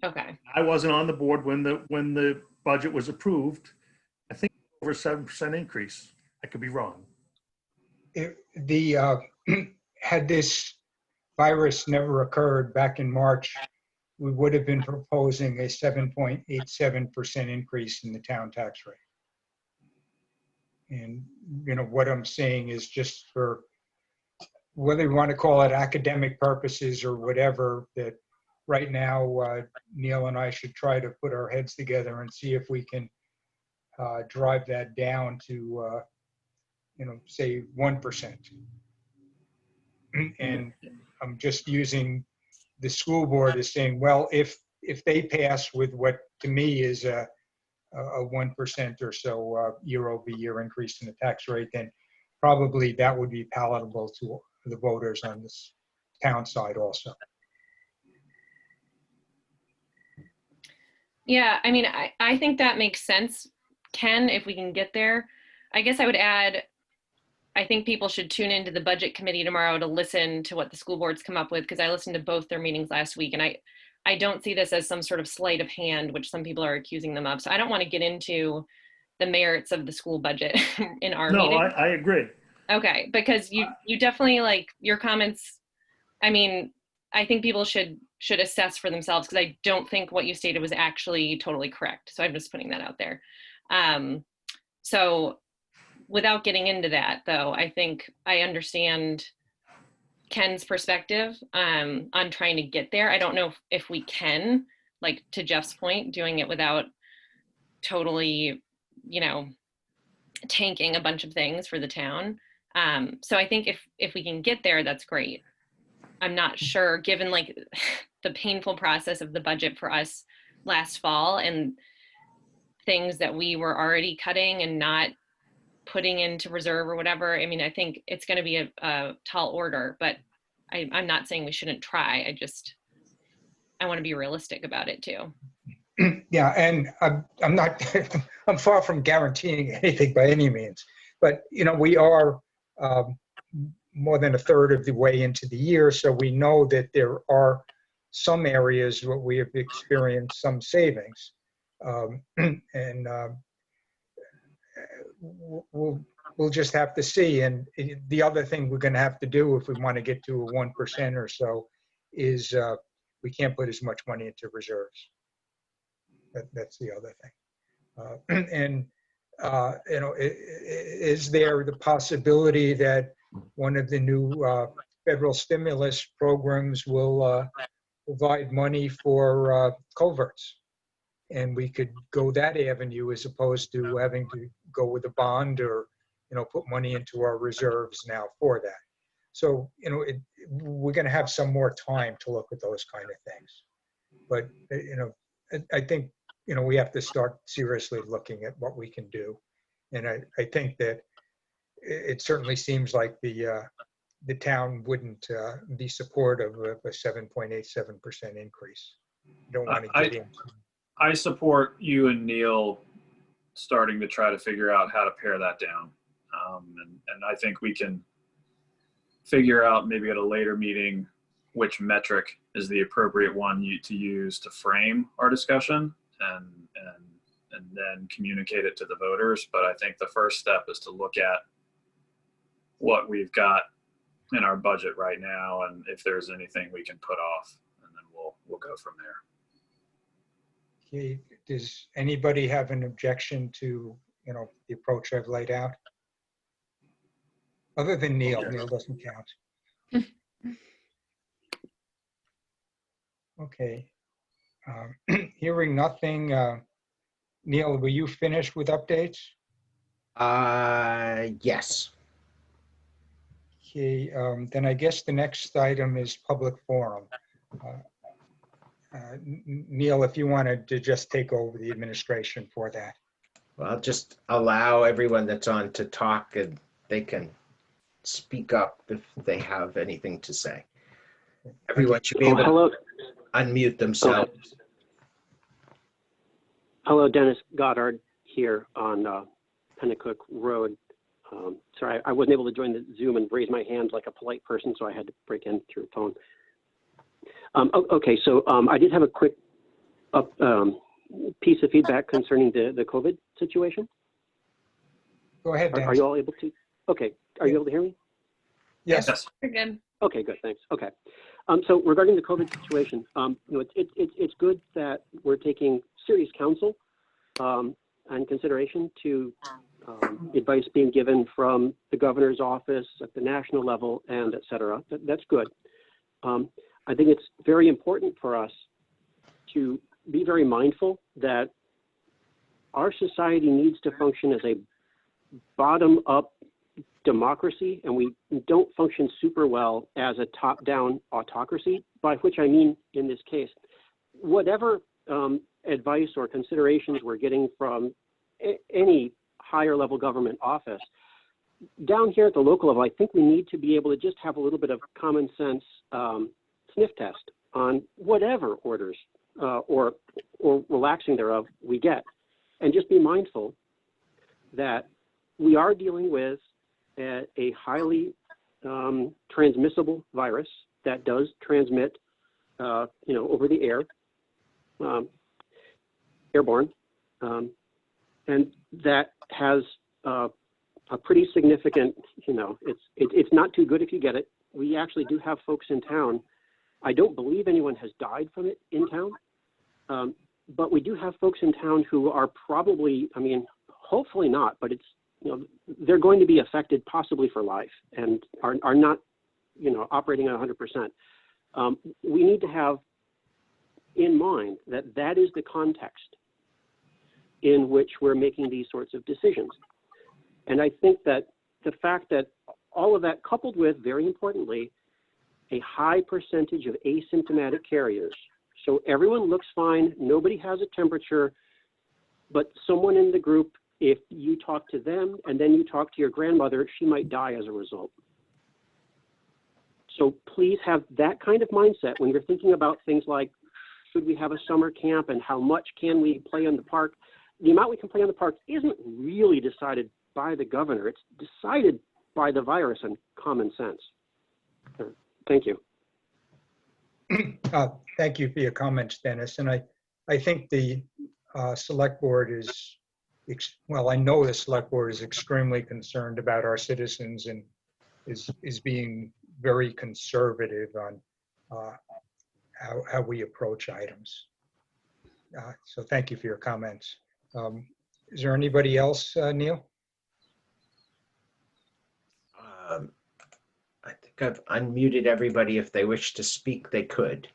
Okay. I wasn't on the board when the budget was approved. I think over a 7% increase. I could be wrong. Had this virus never occurred back in March, we would have been proposing a 7.87% increase in the town tax rate. And, what I'm saying is, just for whether you want to call it academic purposes or whatever, that right now, Neil and I should try to put our heads together and see if we can drive that down to, say 1%. And I'm just using the school board as saying, well, if they pass with what to me is a 1% or so year-over-year increase in the tax rate, then probably that would be palatable to the voters on this town side also. Yeah, I mean, I think that makes sense, Ken, if we can get there. I guess I would add, I think people should tune into the budget committee tomorrow to listen to what the school boards come up with, because I listened to both their meetings last week, and I don't see this as some sort of sleight of hand, which some people are accusing them of. So I don't want to get into the merits of the school budget in our meeting. No, I agree. Okay, because you definitely, like, your comments, I mean, I think people should assess for themselves, because I don't think what you stated was actually totally correct. So I'm just putting that out there. So without getting into that, though, I think I understand Ken's perspective on trying to get there. I don't know if we can, like, to Jeff's point, doing it without totally, tanking a bunch of things for the town. So I think if we can get there, that's great. I'm not sure, given like the painful process of the budget for us last fall and things that we were already cutting and not putting into reserve or whatever. I mean, I think it's going to be a tall order, but I'm not saying we shouldn't try. I want to be realistic about it too. Yeah, and I'm not, I'm far from guaranteeing anything by any means, but we are more than a third of the way into the year, so we know that there are some areas where we have experienced some savings, and we'll just have to see. And the other thing we're going to have to do if we want to get to a 1% or so is we can't put as much money into reserves. That's the other thing. And is there the possibility that one of the new federal stimulus programs will provide money for culverts? And we could go that avenue as opposed to having to go with a bond or, put money into our reserves now for that. So, we're going to have some more time to look at those kind of things. But, I think, we have to start seriously looking at what we can do. And I think that it certainly seems like the town wouldn't be supportive of a 7.87% increase. Don't want to get into. I support you and Neil starting to try to figure out how to pare that down. And I think we can figure out maybe at a later meeting which metric is the appropriate one to use to frame our discussion and then communicate it to the voters. But I think the first step is to look at what we've got in our budget right now and if there's anything we can put off, and then we'll go from there. Okay. Does anybody have an objection to, the approach I've laid out? Other than Neil. Okay. Neil doesn't count. Okay. Hearing nothing. Neil, were you finished with updates? Yes. Okay, then I guess the next item is public forum. Neil, if you wanted to just take over the administration for that. Well, I'll just allow everyone that's on to talk, and they can speak up if they have anything to say. Everyone should be able to Hello. unmute themselves. Hello, Dennis Goddard here on Pennacook Road. Sorry, I wasn't able to join the Zoom and raise my hand like a polite person, so I had to break in through phone. Okay, so I did have a quick piece of feedback concerning the COVID situation. Go ahead, Dennis. Are you all able to? Okay, are you able to hear me? Yes. We're good. Okay, good, thanks. Okay, so regarding the COVID situation, it's good that we're taking serious counsel and consideration to advice being given from the governor's office at the national level and et cetera. That's good. I think it's very important for us to be very mindful that our society needs to function as a bottom-up democracy, and we don't function super well as a top-down autocracy, by which I mean, in this case, whatever advice or considerations we're getting from any higher level government office, down here at the local level, I think we need to be able to just have a little bit of common sense sniff test on whatever orders or relaxing thereof we get, and just be mindful that we are dealing with a highly transmissible virus that does transmit, over the air, airborne, and that has a pretty significant, it's not too good if you get it. We actually do have folks in town. I don't believe anyone has died from it in town, but we do have folks in town who are probably, hopefully not, but it's, they're going to be affected possibly for life and are not, operating at 100%. We need to have in mind that that is the context in which we're making these sorts of decisions. And I think that the fact that all of that, coupled with, very importantly, a high percentage of asymptomatic carriers. So everyone looks fine, nobody has a temperature, but someone in the group, if you talk to them and then you talk to your grandmother, she might die as a result. So please have that kind of mindset when you're thinking about things like, should we have a summer camp and how much can we play in the park? The amount we can play in the park isn't really decided by the governor. It's decided by the virus and common sense. Thank you. Thank you for your comments, Dennis. And I think the select board is, well, I know the select board is extremely concerned about our citizens and is being very conservative on how we approach items. So thank you for your comments. Is there anybody else, Neil? I think I've unmuted everybody. If they wish to speak, they could.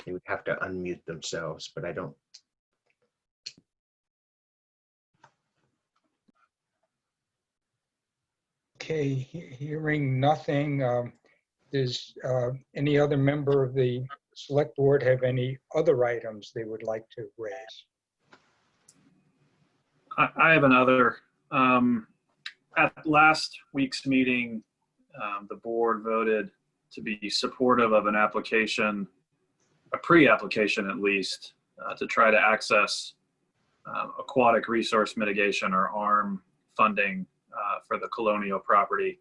They would have to unmute themselves, but I don't. Okay, hearing nothing. Does any other member of the select board have any other items they would like to raise? I have another. At last week's meeting, the board voted to be supportive of an application, a pre-application at least, to try to access aquatic resource mitigation, or ARM funding for the Colonial property.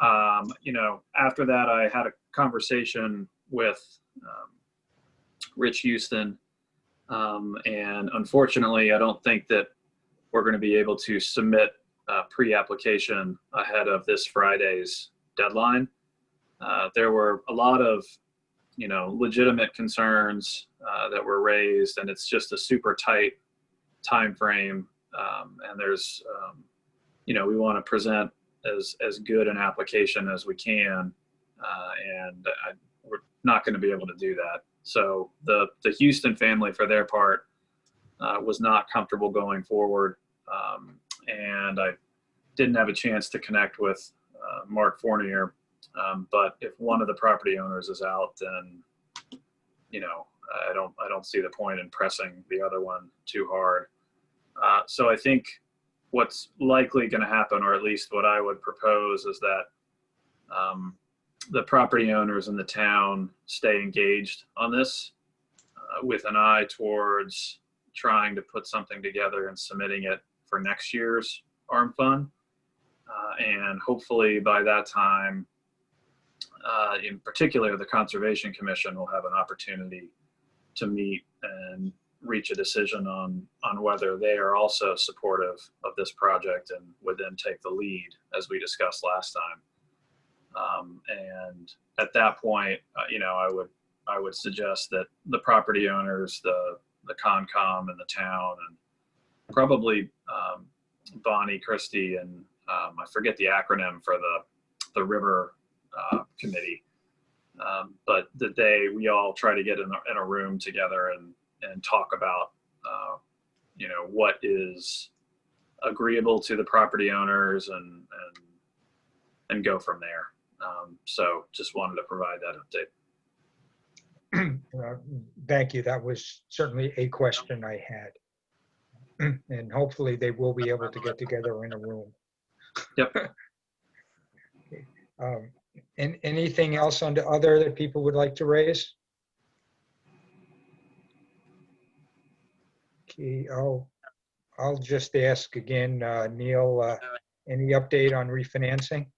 After that, I had a conversation with Rich Houston, and unfortunately, I don't think that we're going to be able to submit a pre-application ahead of this Friday's deadline. There were a lot of, legitimate concerns that were raised, and it's just a super tight time frame. And there's, we want to present as good an application as we can, and we're not going to be able to do that. So the Houston family, for their part, was not comfortable going forward, and I didn't have a chance to connect with Mark Fournier. But if one of the property owners is out, then I don't see the point in pressing the other one too hard. So I think what's likely going to happen, or at least what I would propose, is that the property owners in the town stay engaged on this with an eye towards trying to put something together and submitting it for next year's ARM fund. And hopefully by that time, in particular, the Conservation Commission will have an opportunity to meet and reach a decision on whether they are also supportive of this project and would then take the lead, as we discussed last time. And at that point, I would suggest that the property owners, the Concom and the town, and probably Bonnie, Christie, and I forget the acronym for the river committee, but that we all try to get in a room together and talk about what is agreeable to the property owners and go from there. So just wanted to provide that update. Thank you. That was certainly a question I had. And hopefully they will be able to get together in a room. Yep. Okay. And anything else on the other that people would like to raise? Okay, I'll just ask again, Neil, any update on refinancing?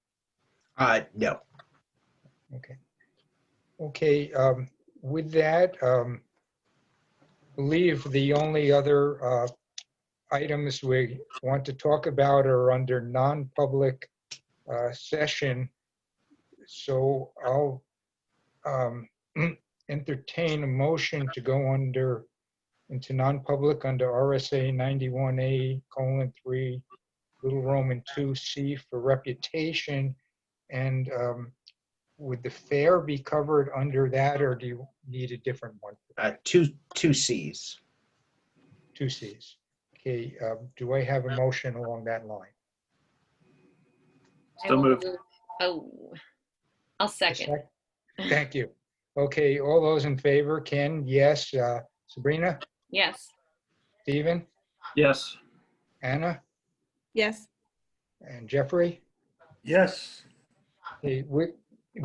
No. Okay. Okay, with that, believe the only other items we want to talk about are under non-public session. So I'll entertain a motion to go into non-public under RSA 91A:3, Little Roman 2C for reputation. And would the fair be covered under that, or do you need a different one? Two C's. 2Cs. Okay, do I have a motion along that line? Still moved. Oh, I'll second. Thank you. Okay, all those in favor, Ken, yes. Sabrina, Yes. Stephen, Yes. Anna, Yes. and Jeffrey? Yes. Okay, with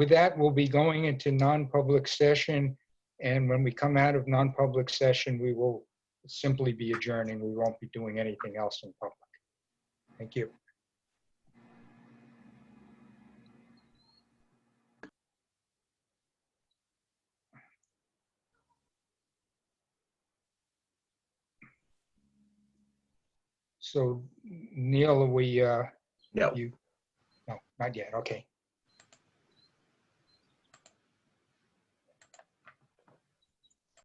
that, we'll be going into non-public session. And when we come out of non-public session, we will simply be adjourning. We won't be doing anything else in public. Thank you. So Neil, are we, No. no, not yet. Okay.